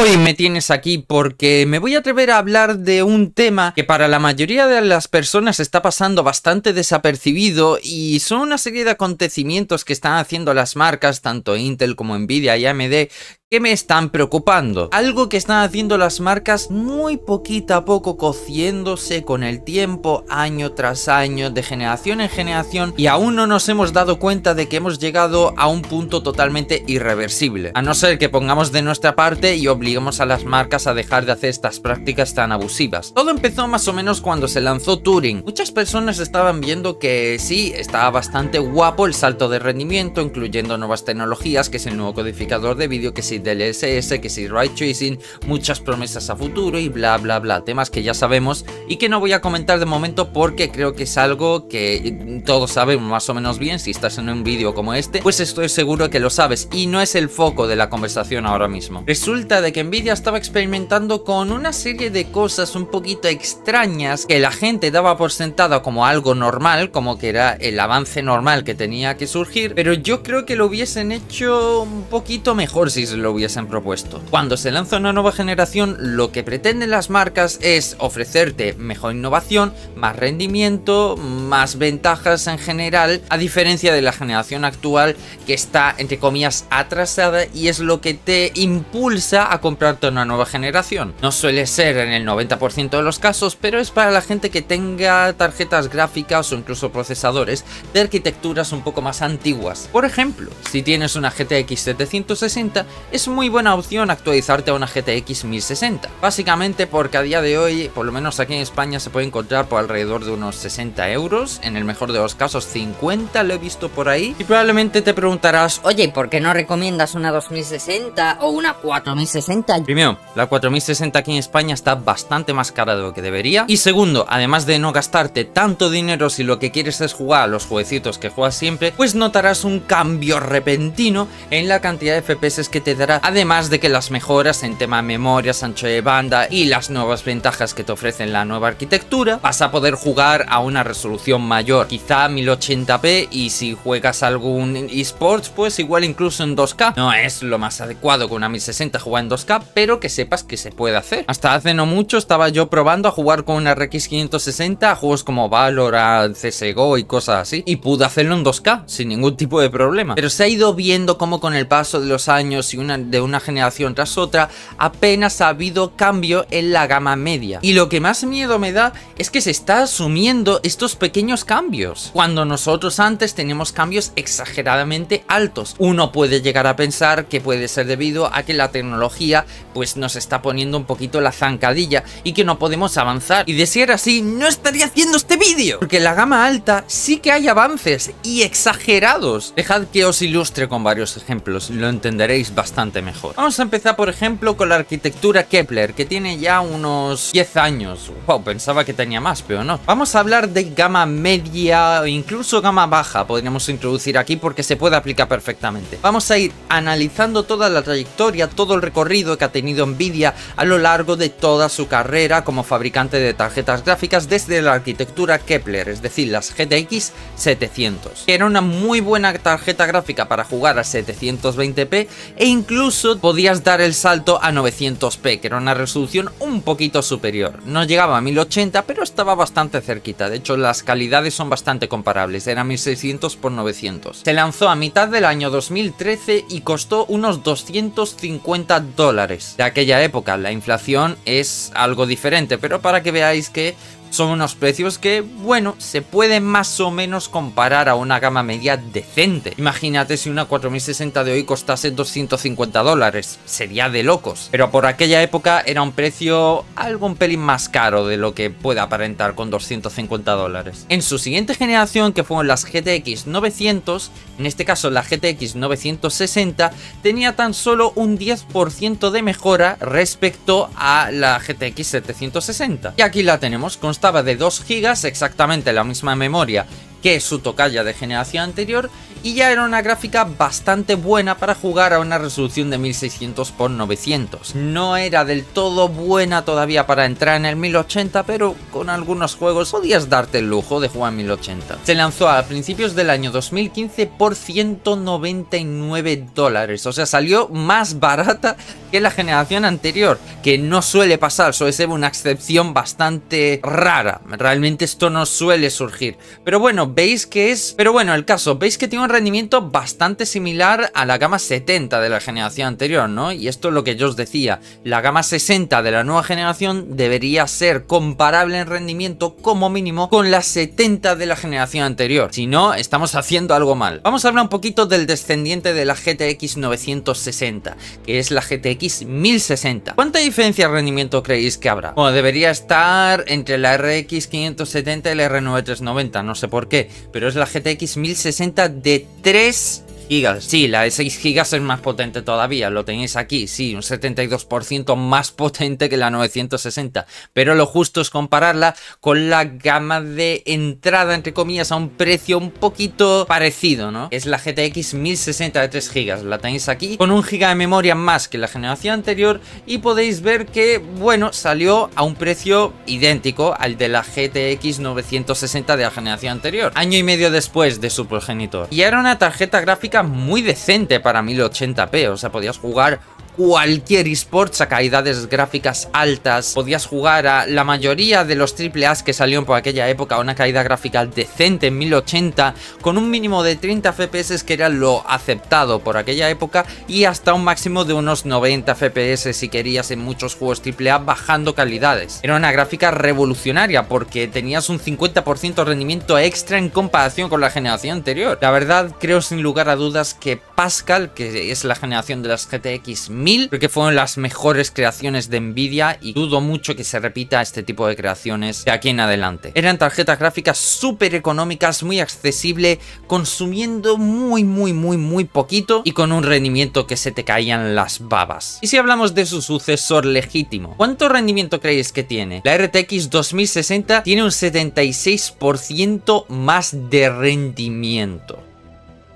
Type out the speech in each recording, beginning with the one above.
Hoy me tienes aquí porque me voy a atrever a hablar de un tema que para la mayoría de las personas está pasando bastante desapercibido y son una serie de acontecimientos que están haciendo las marcas, tanto Intel como Nvidia y AMD, que me están preocupando. Algo que están haciendo las marcas muy poquito a poco, cociéndose con el tiempo, año tras año, de generación en generación, y aún no nos hemos dado cuenta de que hemos llegado a un punto totalmente irreversible. A no ser que pongamos de nuestra parte y obliguemos a las marcas a dejar de hacer estas prácticas tan abusivas. Todo empezó más o menos cuando se lanzó Turing. Muchas personas estaban viendo que sí, estaba bastante guapo el salto de rendimiento, incluyendo nuevas tecnologías, que es el nuevo codificador de vídeo, que sí DLSS, que sí Ray Tracing, muchas promesas a futuro y bla bla bla, temas que ya sabemos y que no voy a comentar de momento porque creo que es algo que todos sabemos más o menos bien. Si estás en un vídeo como este, pues estoy seguro que lo sabes y no es el foco de la conversación ahora mismo. Resulta de que Nvidia estaba experimentando con una serie de cosas un poquito extrañas que la gente daba por sentado como algo normal, como que era el avance normal que tenía que surgir, pero yo creo que lo hubiesen hecho un poquito mejor si se lo hubiesen propuesto. Cuando se lanza una nueva generación, lo que pretenden las marcas es ofrecerte mejor innovación, más rendimiento, más ventajas en general, a diferencia de la generación actual que está, entre comillas, atrasada, y es lo que te impulsa a comprarte una nueva generación. No suele ser en el 90% de los casos, pero es para la gente que tenga tarjetas gráficas o incluso procesadores de arquitecturas un poco más antiguas. Por ejemplo, si tienes una GTX 760, es muy buena opción actualizarte a una GTX 1060. Básicamente porque a día de hoy, por lo menos aquí en España, se puede encontrar por alrededor de unos 60 euros. En el mejor de los casos 50, lo he visto por ahí. Y probablemente te preguntarás, oye, ¿por qué no recomiendas una 2060 o una 4060? Primero, la 4060 aquí en España está bastante más cara de lo que debería. Y segundo, además de no gastarte tanto dinero si lo que quieres es jugar a los jueguecitos que juegas siempre, pues notarás un cambio repentino en la cantidad de FPS que te dará, además de que las mejoras en tema memorias, ancho de banda y las nuevas ventajas que te ofrecen la nueva arquitectura, vas a poder jugar a una resolución mayor, quizá 1080p, y si juegas algún eSports, pues igual incluso en 2K. No es lo más adecuado con una 1060 jugar en 2K, pero que sepas que se puede hacer. Hasta hace no mucho estaba yo probando a jugar con una RX 560 a juegos como Valorant, CSGO y cosas así, y pude hacerlo en 2K sin ningún tipo de problema. Pero se ha ido viendo cómo con el paso de los años y de una generación tras otra, apenas ha habido cambio en la gama media. Y lo que más miedo me da es que se está asumiendo estos pequeños cambios, cuando nosotros antes teníamos cambios exageradamente altos. Uno puede llegar a pensar que puede ser debido a que la tecnología pues nos está poniendo un poquito la zancadilla y que no podemos avanzar. Y de ser así, no estaría haciendo este vídeo, porque en la gama alta sí que hay avances y exagerados. Dejad que os ilustre con varios ejemplos, lo entenderéis bastante mejor. Vamos a empezar por ejemplo con la arquitectura Kepler, que tiene ya unos 10 años. Wow, pensaba que tenía más, pero no. Vamos a hablar de gama media o incluso gama baja, podríamos introducir aquí porque se puede aplicar perfectamente. Vamos a ir analizando toda la trayectoria, todo el recorrido que ha tenido Nvidia a lo largo de toda su carrera como fabricante de tarjetas gráficas desde la arquitectura Kepler, es decir, las GTX 700, que era una muy buena tarjeta gráfica para jugar a 720p e incluso podías dar el salto a 900p, que era una resolución un poquito superior. No llegaba a 1080, pero estaba bastante cerquita. De hecho, las calidades son bastante comparables. Era 1600 x 900. Se lanzó a mitad del año 2013 y costó unos $250. De aquella época, la inflación es algo diferente, pero para que veáis que son unos precios que, bueno, se puede más o menos comparar a una gama media decente. Imagínate si una 4060 de hoy costase $250. Sería de locos. Pero por aquella época era un precio algo un pelín más caro de lo que puede aparentar con $250. En su siguiente generación, que fueron las GTX 900, en este caso la GTX 960, tenía tan solo un 10% de mejora respecto a la GTX 760. Y aquí la tenemos, constaba de 2 GB, exactamente la misma memoria que su tocaya de generación anterior, y ya era una gráfica bastante buena para jugar a una resolución de 1600 x 900. No era del todo buena todavía para entrar en el 1080, pero con algunos juegos podías darte el lujo de jugar en 1080. Se lanzó a principios del año 2015 por $199, o sea, salió más barata que la generación anterior, que no suele pasar, suele ser una excepción bastante rara. Realmente esto no suele surgir. Pero bueno, veis que es... Pero bueno, el caso, veis que tiene un rendimiento bastante similar a la gama 70 de la generación anterior, ¿no? Y esto es lo que yo os decía, la gama 60 de la nueva generación debería ser comparable en rendimiento como mínimo con la 70 de la generación anterior. Si no, estamos haciendo algo mal. Vamos a hablar un poquito del descendiente de la GTX 960, que es la GTX 1060. ¿Cuánta diferencia de rendimiento creéis que habrá? Bueno, debería estar entre la RX 570 y la R9390, no sé por qué, pero es la GTX 1060 de 3 GB. Sí, la de 6 GB es más potente todavía, lo tenéis aquí, sí, un 72% más potente que la 960, pero lo justo es compararla con la gama de entrada, entre comillas, a un precio un poquito parecido, ¿no? Es la GTX 1060 de 3 GB, la tenéis aquí, con 1 GB de memoria más que la generación anterior, y podéis ver que, bueno, salió a un precio idéntico al de la GTX 960 de la generación anterior, año y medio después de su progenitor. Y era una tarjeta gráfica muy decente para 1080p, o sea, podías jugar cualquier eSports a calidades gráficas altas, podías jugar a la mayoría de los AAA que salieron por aquella época a una calidad gráfica decente en 1080, con un mínimo de 30 FPS que era lo aceptado por aquella época, y hasta un máximo de unos 90 FPS si querías en muchos juegos AAA bajando calidades. Era una gráfica revolucionaria porque tenías un 50% de rendimiento extra en comparación con la generación anterior. La verdad, creo sin lugar a dudas que Pascal, que es la generación de las GTX 1000, porque fueron las mejores creaciones de Nvidia, y dudo mucho que se repita este tipo de creaciones de aquí en adelante. Eran tarjetas gráficas súper económicas, muy accesible, consumiendo muy poquito y con un rendimiento que se te caían las babas. Y si hablamos de su sucesor legítimo, ¿cuánto rendimiento creéis que tiene? La RTX 2060 tiene un 76% más de rendimiento.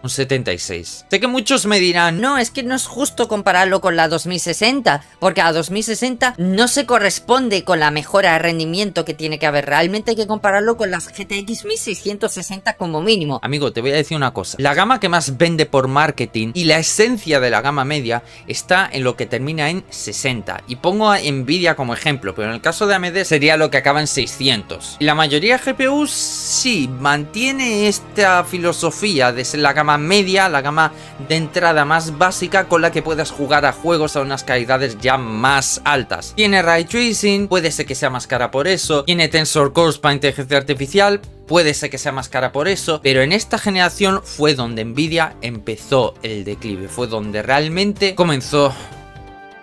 Un 76. Sé que muchos me dirán, No, es que no es justo compararlo con la 2060, porque la 2060 no se corresponde con la mejora de rendimiento que tiene que haber. Realmente hay que compararlo con las GTX 1660 como mínimo. amigo, te voy a decir una cosa. La gama que más vende por marketing y la esencia de la gama media está en lo que termina en 60. Y pongo a Nvidia como ejemplo, pero en el caso de AMD sería lo que acaba en 600. Y la mayoría de GPUs sí mantiene esta filosofía de ser la gama media, la gama de entrada más básica, con la que puedas jugar a juegos a unas calidades ya más altas. Tiene Ray Tracing, puede ser que sea más cara por eso. Tiene Tensor Cores para inteligencia artificial, puede ser que sea más cara por eso, pero en esta generación fue donde Nvidia empezó el declive, fue donde realmente comenzó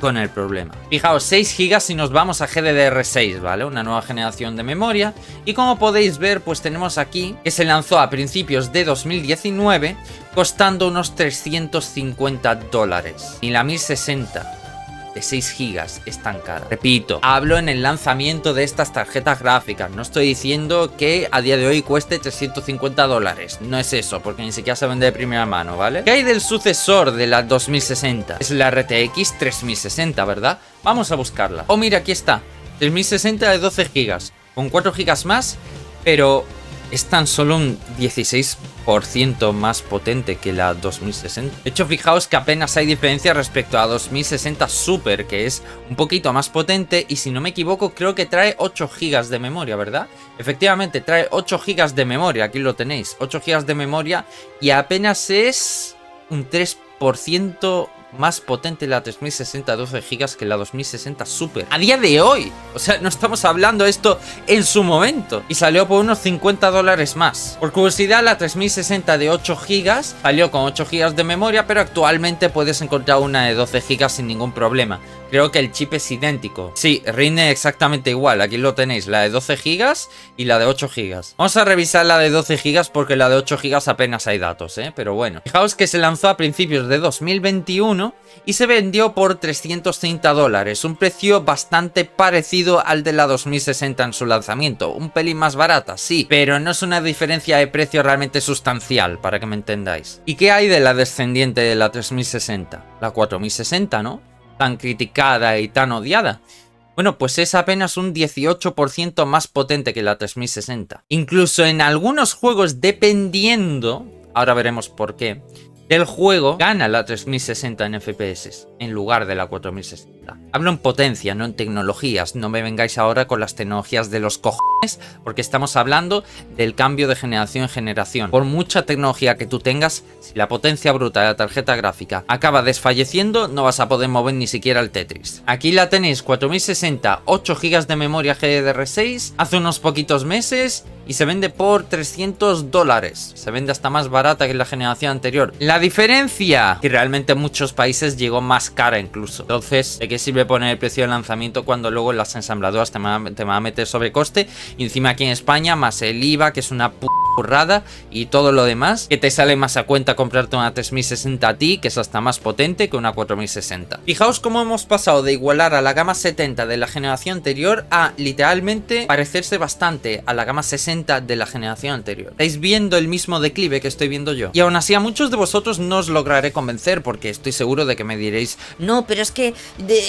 con el problema. Fijaos, 6 GB si nos vamos a GDDR6, ¿vale? Una nueva generación de memoria. Y como podéis ver, pues tenemos aquí que se lanzó a principios de 2019, costando unos $350. Y la 1060 de 6 GB es tan cara. Repito, hablo en el lanzamiento de estas tarjetas gráficas. No estoy diciendo que a día de hoy cueste $350. No es eso, porque ni siquiera se vende de primera mano, ¿vale? ¿Qué hay del sucesor de la 2060? Es la RTX 3060, ¿verdad? Vamos a buscarla. Oh, mira, aquí está. 3060 de 12 GB. Con 4 GB más, pero es tan solo un 16% más potente que la 2060. De hecho, fijaos que apenas hay diferencia respecto a 2060 Super, que es un poquito más potente, y si no me equivoco creo que trae 8 GB de memoria, ¿verdad? Efectivamente, trae 8 GB de memoria, aquí lo tenéis, 8 GB de memoria, y apenas es un 3% más potente la 3060 12 GB que la 2060 Super. A día de hoy. O sea, no estamos hablando esto en su momento. Y salió por unos $50 más. Por curiosidad, la 3060 de 8 GB salió con 8 GB de memoria, pero actualmente puedes encontrar una de 12 GB sin ningún problema. Creo que el chip es idéntico. Sí, rinde exactamente igual. Aquí lo tenéis, la de 12 GB y la de 8 GB. Vamos a revisar la de 12 GB porque la de 8 GB apenas hay datos, pero bueno. Fijaos que se lanzó a principios de 2021 y se vendió por 330 dólares. Un precio bastante parecido al de la 2060 en su lanzamiento. Un pelín más barata, sí, pero no es una diferencia de precio realmente sustancial, para que me entendáis. ¿Y qué hay de la descendiente de la 3060? La 4060, ¿no? Tan criticada y tan odiada. Bueno, pues es apenas un 18% más potente que la 3060. Incluso en algunos juegos, dependiendo, ahora veremos por qué, del juego, gana la 3060 en FPS en lugar de la 4060. Hablo en potencia, no en tecnologías. No me vengáis ahora con las tecnologías de los cojones, porque estamos hablando del cambio de generación en generación. Por mucha tecnología que tú tengas, si la potencia bruta de la tarjeta gráfica acaba desfalleciendo, no vas a poder mover ni siquiera el Tetris. Aquí la tenéis, 4060, 8 GB de memoria GDDR6, hace unos poquitos meses, y se vende por 300 dólares. Se vende hasta más barata que la generación anterior. La diferencia, que realmente en muchos países llegó más cara incluso. Entonces, ¿de qué sirve poner el precio de lanzamiento cuando luego las ensambladoras te van a meter sobrecoste? Y encima aquí en España, más el IVA, que es una burrada, y todo lo demás, que te sale más a cuenta comprarte una 3060 Ti, que es hasta más potente que una 4060. Fijaos cómo hemos pasado de igualar a la gama 70 de la generación anterior a literalmente parecerse bastante a la gama 60 de la generación anterior. Estáis viendo el mismo declive que estoy viendo yo. Y aún así a muchos de vosotros no os lograré convencer, porque estoy seguro de que me diréis: no, pero es que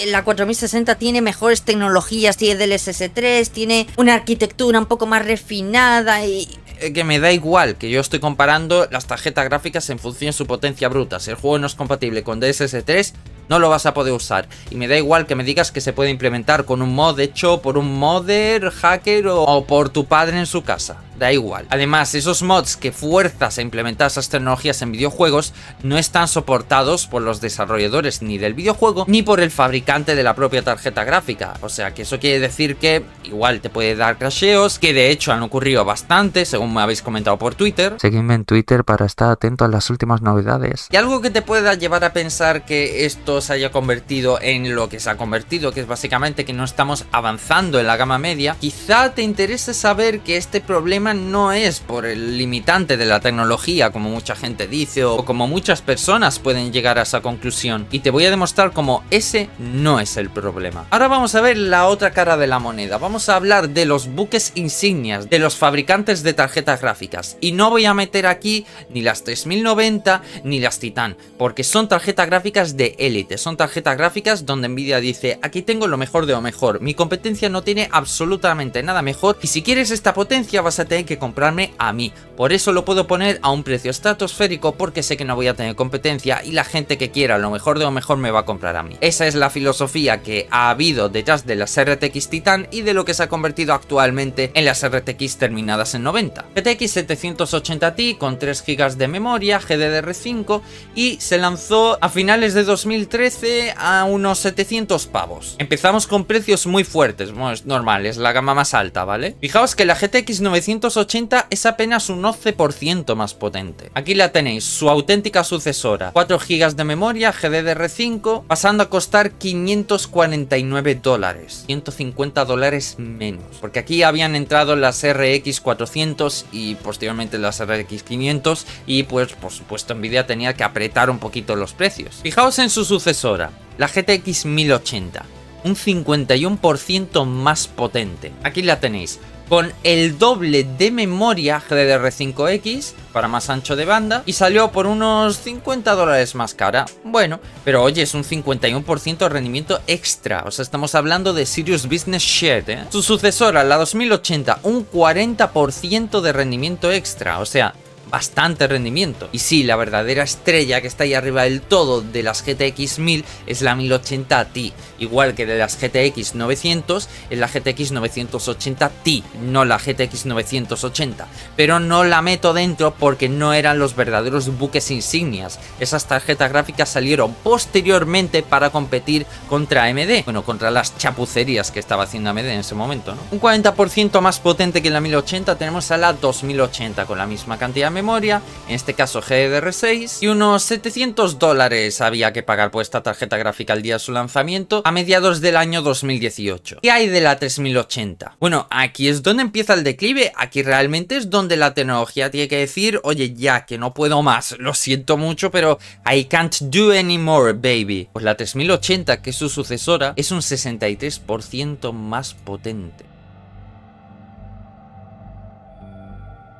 la 4060 tiene mejores tecnologías, tiene DLSS 3, tiene una arquitectura un poco más refinada y... que me da igual, que yo estoy comparando las tarjetas gráficas en función de su potencia bruta. Si el juego no es compatible con DLSS 3, no lo vas a poder usar. Y me da igual que me digas que se puede implementar con un mod hecho por un modder, hacker o por tu padre en su casa. Da igual. Además, esos mods que fuerzas a implementar esas tecnologías en videojuegos no están soportados por los desarrolladores ni del videojuego ni por el fabricante de la propia tarjeta gráfica. O sea que eso quiere decir que igual te puede dar crasheos, que de hecho han ocurrido bastante, según me habéis comentado por Twitter. Seguidme en Twitter para estar atento a las últimas novedades. Y algo que te pueda llevar a pensar que esto se haya convertido en lo que se ha convertido, que es básicamente que no estamos avanzando en la gama media. Quizá te interese saber que este problema no es por el limitante de la tecnología, como mucha gente dice, o como muchas personas pueden llegar a esa conclusión. Y te voy a demostrar cómo ese no es el problema. Ahora vamos a ver la otra cara de la moneda. Vamos a hablar de los buques insignias de los fabricantes de tarjetas gráficas. Y no voy a meter aquí ni las 3090 ni las Titan, porque son tarjetas gráficas de élite. Son tarjetas gráficas donde Nvidia dice: aquí tengo lo mejor de lo mejor. Mi competencia no tiene absolutamente nada mejor, y si quieres esta potencia vas a tener que comprarme a mí. Por eso lo puedo poner a un precio estratosférico, porque sé que no voy a tener competencia y la gente que quiera lo mejor de lo mejor me va a comprar a mí. Esa es la filosofía que ha habido detrás de las RTX Titan y de lo que se ha convertido actualmente en las RTX terminadas en 90. GTX 780 Ti con 3 GB de memoria, GDDR5, y se lanzó a finales de 2013 a unos 700 pavos. Empezamos con precios muy fuertes, bueno, es normal, es la gama más alta, ¿vale? Fijaos que la GTX 980 es apenas un 11% más potente. Aquí la tenéis, su auténtica sucesora, 4 GB de memoria, GDDR5, pasando a costar 549 dólares, 150 dólares menos, porque aquí habían entrado las RX 400 y posteriormente las RX 500, y pues por supuesto Nvidia tenía que apretar un poquito los precios. Fijaos en su sucesora, la GTX 1080, un 51% más potente. Aquí la tenéis, con el doble de memoria GDDR5X para más ancho de banda, y salió por unos 50 dólares más cara. Bueno, pero oye, es un 51% de rendimiento extra, o sea, estamos hablando de Serious Business Shit, ¿eh? Su sucesora, la 2080, un 40% de rendimiento extra, o sea, bastante rendimiento. Y sí, la verdadera estrella que está ahí arriba del todo de las GTX 1000 es la 1080 Ti, igual que de las GTX 900 es la GTX 980 Ti, no la GTX 980, pero no la meto dentro porque no eran los verdaderos buques insignias. Esas tarjetas gráficas salieron posteriormente para competir contra AMD, bueno, contra las chapucerías que estaba haciendo AMD en ese momento, ¿no? Un 40% más potente que la 1080 tenemos a la 2080 con la misma cantidad de memoria, en este caso GDDR6, y unos $700 había que pagar por esta tarjeta gráfica al día de su lanzamiento a mediados del año 2018. ¿Qué hay de la 3080? Bueno, aquí es donde empieza el declive, aquí realmente es donde la tecnología tiene que decir, oye, ya que no puedo más, lo siento mucho, pero I can't do anymore, baby. Pues la 3080, que es su sucesora, es un 63% más potente.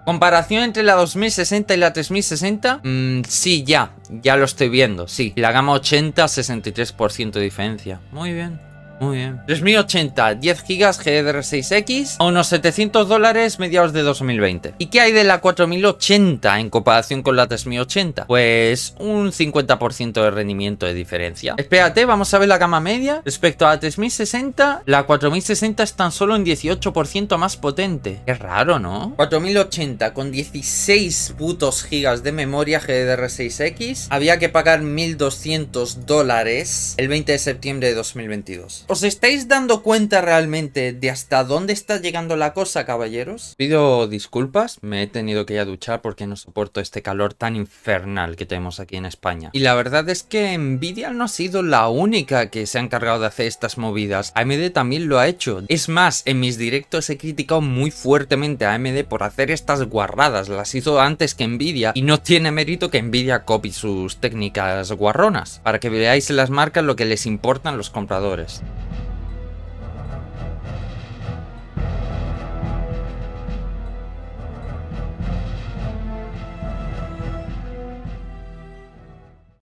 ¿Comparación entre la 2060 y la 3060? Sí, ya lo estoy viendo, sí. La gama 80, 63% de diferencia. Muy bien. Muy bien. 3080, 10 GB GDDR6X a unos $700 mediados de 2020. ¿Y qué hay de la 4080 en comparación con la 3080? Pues un 50% de rendimiento de diferencia. Espérate, vamos a ver la gama media. Respecto a la 3060, la 4060 es tan solo un 18% más potente. Qué raro, ¿no? 4080 con 16 putos gigas de memoria GDDR6X había que pagar $1200 el 20 de septiembre de 2022. ¿Os estáis dando cuenta realmente de hasta dónde está llegando la cosa, caballeros? Pido disculpas, me he tenido que ir a duchar porque no soporto este calor tan infernal que tenemos aquí en España. Y la verdad es que Nvidia no ha sido la única que se ha encargado de hacer estas movidas. AMD también lo ha hecho. Es más, en mis directos he criticado muy fuertemente a AMD por hacer estas guarradas. Las hizo antes que Nvidia y no tiene mérito que Nvidia copie sus técnicas guarronas. Para que veáis en las marcas lo que les importan los compradores.